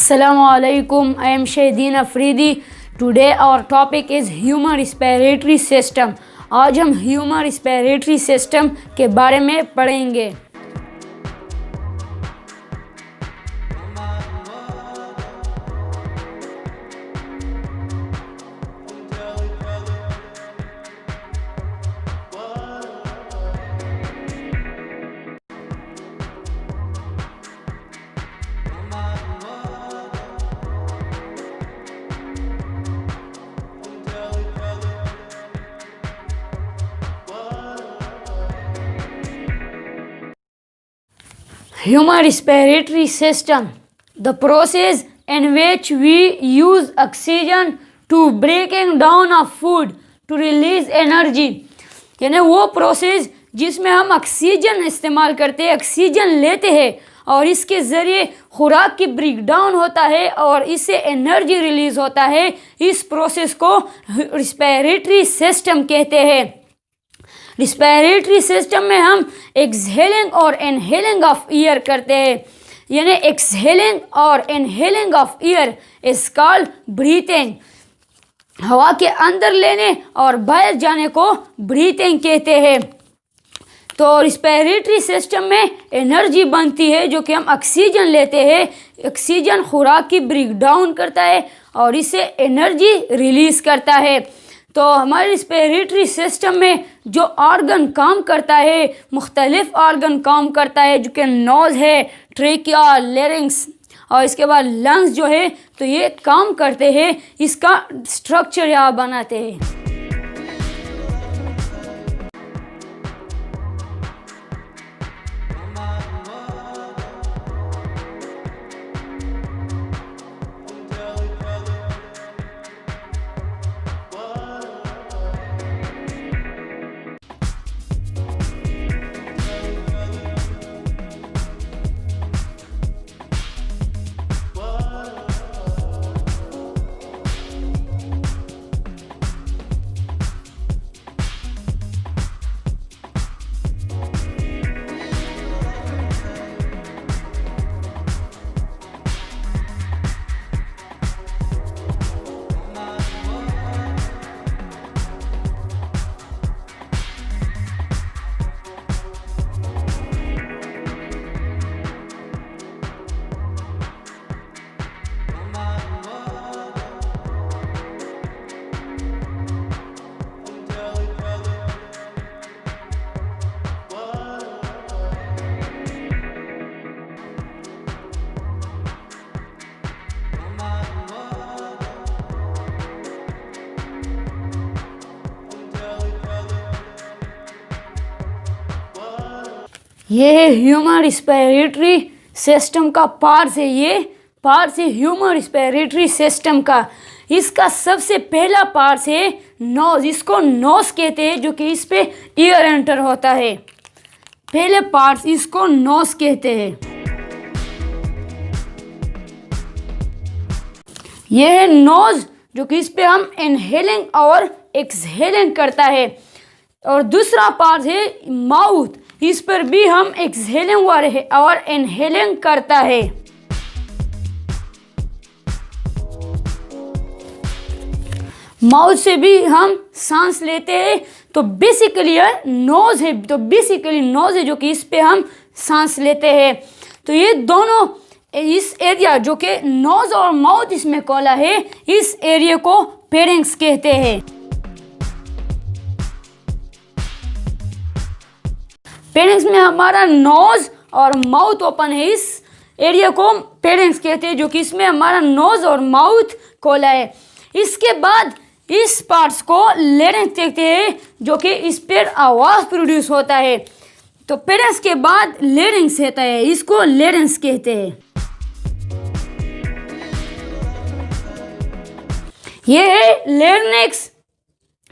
Assalamu alaikum. I am Shahdeen Afridi. Today our topic is human respiratory system. आज हम human respiratory system के बारे में पढ़ेंगे. Human respiratory system, the process in which we use oxygen to breaking down of food to release energy. यानी वो process जिसमें हम ऑक्सीजन इस्तेमाल करते हैं, ऑक्सीजन लेते हैं और इसके ज़रिए खुराक की ब्रेक डाउन होता है और इससे एनर्जी रिलीज़ होता है. इस प्रोसेस को रिस्पिरेटरी सिस्टम कहते हैं. रिस्पिरेटरी सिस्टम में हम एक्सहेलिंग और इनहेलिंग ऑफ एयर करते हैं. यानी एक्सहेलिंग और inhaling of air is called breathing. हवा के अंदर लेने और बाहर जाने को ब्रीथिंग कहते हैं. तो रिस्पिरेटरी सिस्टम में एनर्जी बनती है जो कि हम ऑक्सीजन लेते हैं. ऑक्सीजन खुराक की ब्रेक डाउन करता है और इससे एनर्जी रिलीज़ करता है. तो हमारे रिस्पिरेटरी सिस्टम में जो ऑर्गन काम करता है, मुख्तलिफ ऑर्गन काम करता है, जो कि नोज़ है, ट्रेकिया, लेरिंग्स और इसके बाद लंग्स जो है, तो ये काम करते हैं. इसका स्ट्रक्चर यहाँ बनाते हैं. ये है ह्यूमन रिस्पिरेटरी सिस्टम का पार्ट है. ये पार्ट है ह्यूमन रिस्पिरेटरी सिस्टम का. इसका सबसे पहला पार्ट है नोज. इसको नोज कहते हैं जो कि इस पे एयर एंटर होता है. पहले पार्ट इसको नोज कहते हैं. ये है नोज जो कि इस पे हम इनहेलिंग और एक्सहेलिंग करता है. और दूसरा पार्ट है माउथ. इस पर भी हम एक्सहेलिंग और इनहेलिंग करता है. माउथ से भी हम सांस लेते हैं. तो बेसिकली नोज है, जो कि इस पे हम सांस लेते हैं. तो ये दोनों इस एरिया जो कि नोज और माउथ इसमें कोला है, इस एरिया को फेरिंक्स कहते हैं. फेरिंक्स में हमारा नोज और माउथ ओपन है. इस एरिया को फेरिंक्स कहते हैं जो कि इसमें हमारा नोज और माउथ खोला है. इसके बाद इस पार्ट्स को लेरिंक्स कहते हैं जो कि इस पर आवाज़ प्रोड्यूस होता है. तो फेरिंक्स के बाद लेरिंक्स होता है, इसको लेरिंक्स कहते हैं. ये है लेरिंक्स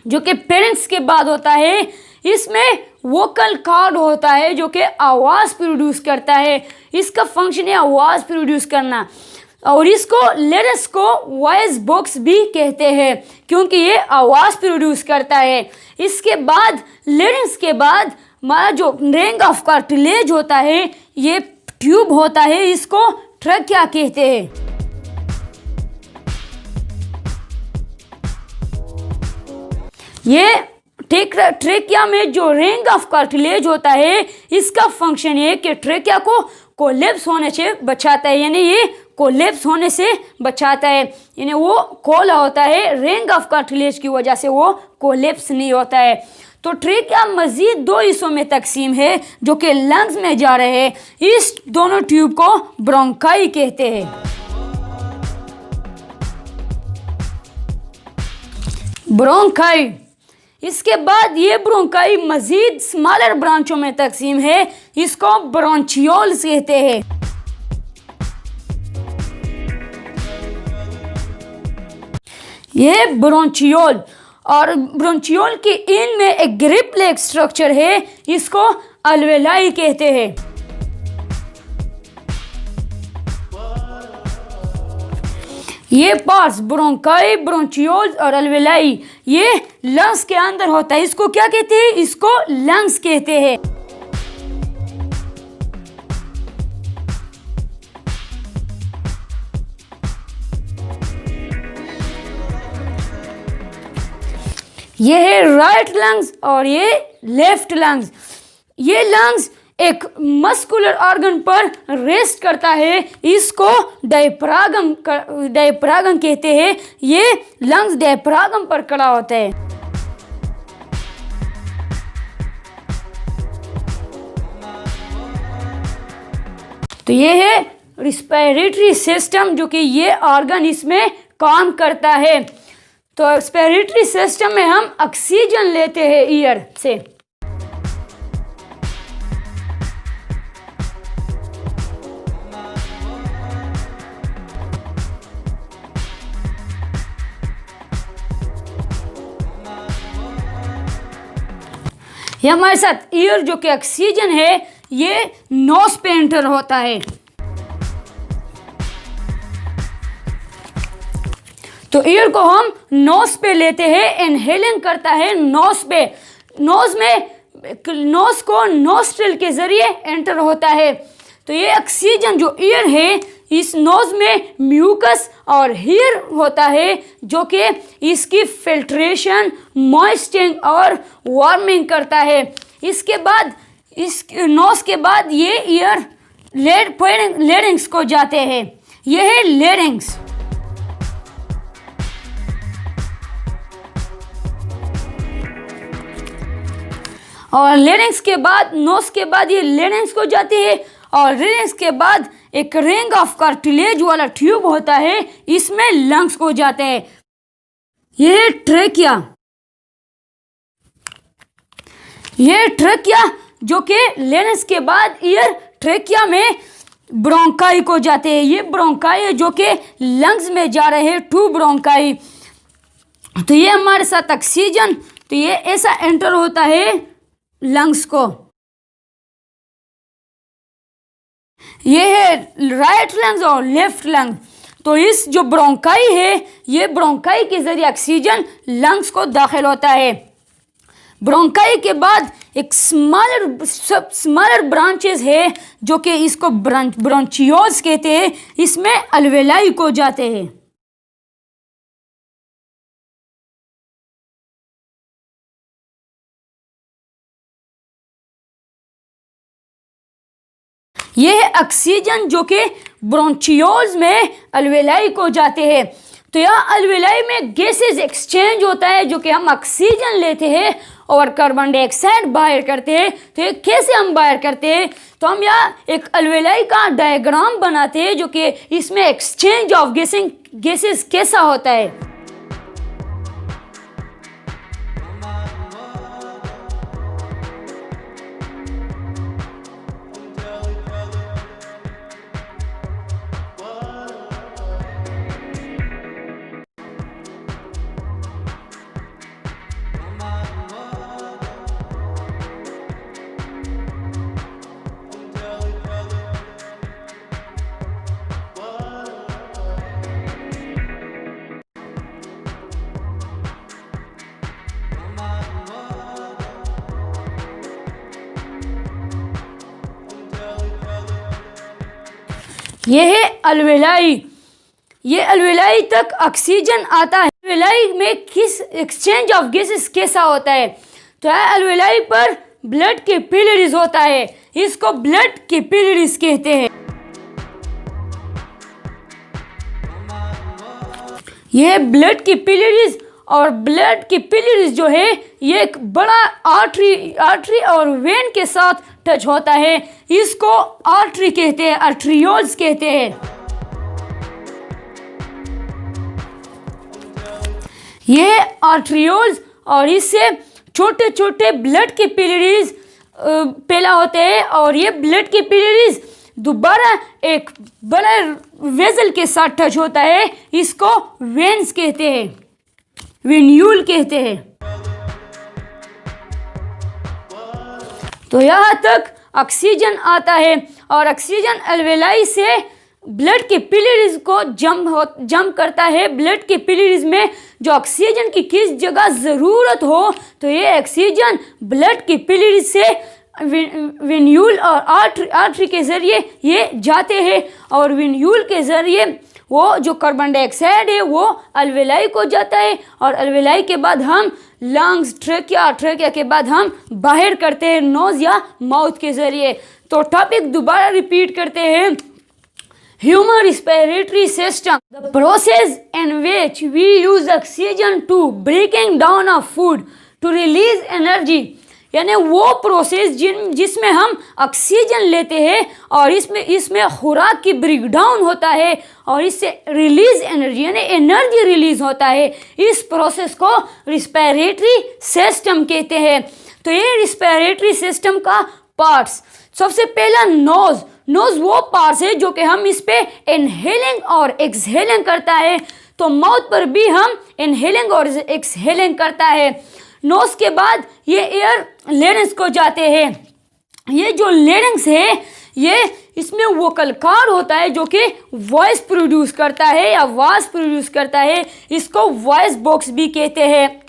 जो कि फेरिंक्स के बाद होता है. इसमें वोकल कॉर्ड होता है जो कि आवाज़ प्रोड्यूस करता है. इसका फंक्शन है आवाज़ प्रोड्यूस करना. और इसको लेरिंक्स को वॉइस बॉक्स भी कहते हैं क्योंकि ये आवाज़ प्रोड्यूस करता है. इसके बाद लेरिंक्स के बाद हमारा जो रिंग ऑफ कार्टिलेज होता है, ये ट्यूब होता है, इसको ट्रकिया कहते हैं. ये ट्रेकिया में जो रिंग ऑफ कार्टिलेज होता है, इसका फंक्शन है कि ट्रेकिया को कोलेप्स होने से बचाता है, यानी ये कोलेप्स होने से बचाता है, यानी वो खोला होता है, रिंग ऑफ कार्टिलेज की वजह से वो कोलेप्स नहीं होता है। तो ट्रेकिया मजीद दो हिस्सों में तकसीम है जो कि लंग्स में जा रहे हैं। इस दोनों ट्यूब को ब्रोंकाई कहते हैं। ब्रोंकाई, इसके बाद ये ब्रोंकाई मजीद स्मॉलर ब्रांचों में तकसीम है, इसको ब्रोंचियोल्स कहते हैं। ये ब्रोंचियोल और ब्रोंचियोल के इन में एक ग्रिप लाइक स्ट्रक्चर है, इसको अल्वेलाई कहते हैं। ये पार्ट्स ब्रोंकाई, ब्रोंचियोल्स और अल्वेलाई ये लंग्स के अंदर होता है, इसको क्या कहते हैं? इसको लंग्स कहते हैं। ये है राइट लंग्स और ये लेफ्ट लंग्स। ये लंग्स एक मस्कुलर ऑर्गन पर रेस्ट करता है, इसको डायफ्रागम कहते हैं। ये लंग्स डायफ्रागम पर खड़ा होता है। तो ये है रिस्पिरेटरी सिस्टम, जो कि ये ऑर्गन इसमें काम करता है। तो रेस्पिरेटरी सिस्टम में हम ऑक्सीजन लेते हैं ईयर से। ये हमारे साथ ईयर जो कि ऑक्सीजन है, ये नोज पे एंटर होता है। तो ईयर को हम नोज पे लेते हैं, इनहेलिंग करता है नोज पे। नोज को नोस्ट्रिल के जरिए एंटर होता है। तो ये ऑक्सीजन जो ईयर है, इस नोज में म्यूकस और हेयर होता है, जो कि इसकी फिल्ट्रेशन, मॉइस्चरिंग और वार्मिंग करता है। इसके बाद इस नोज के बाद ये ईयर लेरिंग्स को जाते हैं। ये है लेरिंग्स। और लेरिंग्स के बाद, नोज के बाद ये लेरिंग्स को जाती है, और लेरिंग्स के बाद एक रिंग ऑफ कार्टिलेज वाला ट्यूब होता है, इसमें लंग्स को जाते हैं। ये ट्रेकिया, ये ट्रेकिया जो कि लेरिंग्स के बाद ईयर ट्रेकिया में ब्रोंकाई को जाते हैं। ये ब्रोंकाई है जो कि लंग्स में जा रहे हैं, टू ब्रोंकाई। तो ये हमारे साथ ऑक्सीजन, तो ये ऐसा एंटर होता है लंग्स को। ये है राइट लंग्स और लेफ्ट लंग। तो इस जो ब्रोंकाई है, ये ब्रोंकाई के जरिए ऑक्सीजन लंग्स को दाखिल होता है। ब्रोंकाई के बाद एक स्मॉलर ब्रांचेस है, जो कि इसको ब्रोंचियोल्स कहते हैं, इसमें अल्वेलाई को जाते हैं। ये है ऑक्सीजन जो कि ब्रोंचियोल्स में अल्वेलाई को जाते हैं। तो यहाँ अल्वेलाई में गैसेस एक्सचेंज होता है, जो कि हम ऑक्सीजन लेते हैं और कार्बन डाइऑक्साइड बाहर करते हैं। तो ये कैसे हम बाहर करते हैं? तो हम यहाँ एक अल्वेलाई का डायग्राम बनाते हैं, जो कि इसमें एक्सचेंज ऑफ गैसेस कैसा होता है। ये है अल्वेलाई। ये अल्वेलाई तक ऑक्सीजन आता है। अल्वेलाई में किस एक्सचेंज ऑफ गैसेस कैसा होता है, तो अल्वेलाई पर ब्लड कैपिलरीज होता है, इसको ब्लड कैपिलरीज कहते हैं। ये ब्लड कैपिलरीज और ब्लड कैपिलरीज जो है ये एक बड़ा आर्टरी और वेन के साथ टच होता है, इसको आर्टरी कहते हैं, आर्ट्रियोल्स कहते हैं। ये आर्ट्रियोल्स और इससे छोटे छोटे ब्लड कैपिलरीज पैदा होते हैं और ये ब्लड कैपिलरीज दोबारा एक बड़े वेजल के साथ टच होता है, इसको वेन्स कहते हैं, वेन्यूल कहते हैं। तो यहाँ तक ऑक्सीजन आता है और ऑक्सीजन अल्वेलाई से ब्लड कैपिलरीज को जंप करता है। ब्लड कैपिलरीज में जो ऑक्सीजन की किस जगह ज़रूरत हो तो ये ऑक्सीजन ब्लड कैपिलरीज से वेन्यूल और आर्टरी के ज़रिए ये जाते हैं और वेन्यूल के ज़रिए वो जो कार्बन डाइऑक्साइड है वो अल्वेलाई को जाता है और अल्वेलाई के बाद हम लंग्स, ट्रेकिया के बाद हम बाहर करते हैं नोज़ या माउथ के ज़रिए। तो टॉपिक दोबारा रिपीट करते हैं। Human respiratory system, the process in which we use oxygen to breaking down of food to release energy, यानी वो प्रोसेस जिसमें हम ऑक्सीजन लेते हैं और इसमें खुराक की ब्रेकडाउन होता है और इससे रिलीज एनर्जी यानी एनर्जी रिलीज होता है, इस प्रोसेस को रिस्पिरेटरी सिस्टम कहते हैं। तो ये रिस्पिरेटरी सिस्टम का पार्ट्स, सबसे पहला नोज वो पार्ट्स है जो कि हम इस पे इनहेलिंग और एक्सहेलिंग करता है, तो माउथ पर भी हम इनहेलिंग और एक्सहेलिंग करता है। नोज के बाद ये एयर लेरिंग्स को जाते हैं। ये जो लेरिंग्स है ये इसमें वोकल कॉर्ड होता है जो कि वॉइस प्रोड्यूस करता है या आवाज प्रोड्यूस करता है, इसको वॉइस बॉक्स भी कहते हैं।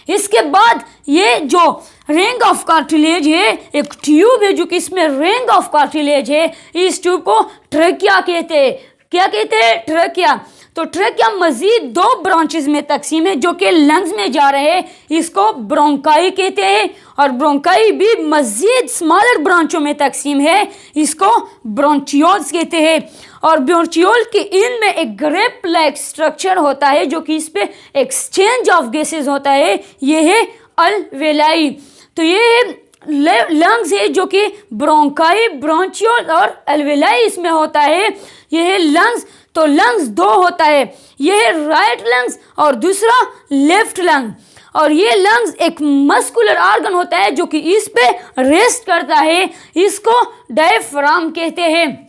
इसके बाद ये जो रिंग ऑफ कार्टिलेज है, एक ट्यूब है जो कि इसमें रिंग ऑफ कार्टिलेज है, इस ट्यूब को ट्रेकिया कहते हैं। क्या कहते हैं? ट्रेकिया। तो ट्रेकिया मजीद दो ब्रांचेस में तकसीम है जो कि लंग्स में जा रहे हैं, इसको ब्रोंकाई कहते हैं और ब्रोंकाई भी मजीद स्मॉलर ब्रांचों में तकसीम है, इसको ब्रोंचियोल्स कहते हैं। और ब्रोंचियोल के इनमें एक ग्रेप लाइक स्ट्रक्चर होता है जो कि इस पे एक्सचेंज ऑफ गैसेस होता है, ये है अल्वेलाई। तो ये लंग्स है जो कि ब्रोंकाई, ब्रोंचियोल और अल्वेलाई इसमें होता है, ये है लंग्स। तो लंग्स दो होता है, ये है राइट लंग्स और दूसरा लेफ्ट लंग। और ये लंग्स एक मस्कुलर ऑर्गन होता है जो कि इस पे रेस्ट करता है, इसको डायफ्राम कहते हैं।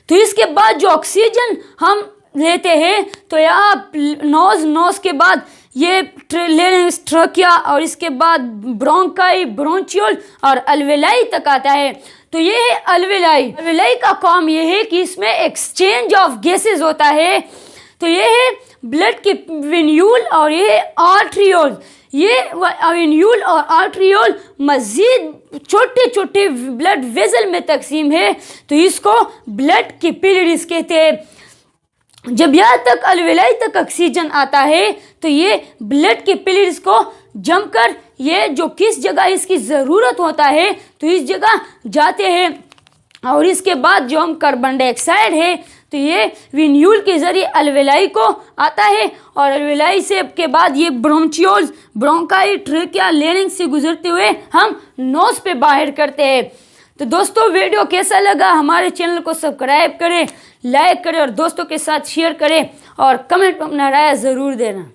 तो इसके बाद जो ऑक्सीजन हम लेते हैं तो यहाँ नोज के बाद ये लेरिंग्स, ट्रकिया और इसके बाद ब्रोंकाई, ब्रोंचियोल और अल्वेलाई तक आता है। तो ये है अल्वेलाई। अल्वेलाई का काम ये है कि इसमें एक्सचेंज ऑफ गैसेस होता है। तो ये है ब्लड के वेन्यूल और ये है आर्ट्रियोल। ये वेन्यूल और आर्ट्रियोल मजीद छोटे छोटे ब्लड वेसल में तकसीम है, तो इसको ब्लड कैपिलरीज कहते हैं। जब यहाँ तक अल्वेलाई तक ऑक्सीजन आता है तो ये ब्लड कैपिलरीज को जम कर ये जो किस जगह इसकी ज़रूरत होता है तो इस जगह जाते हैं और इसके बाद जो हम कार्बन डाइऑक्साइड है तो ये वेन्यूल के ज़रिए अल्वेलाई को आता है और अल्वेलाई से के बाद ये ब्रोंचियोल्स, ब्रोंकाई, ट्रेकिया, लेरिंग्स से गुजरते हुए हम नोज पे बाहर करते हैं। तो दोस्तों वीडियो कैसा लगा, हमारे चैनल को सब्सक्राइब करें, लाइक करें और दोस्तों के साथ शेयर करें और कमेंट में अपना राय ज़रूर देना।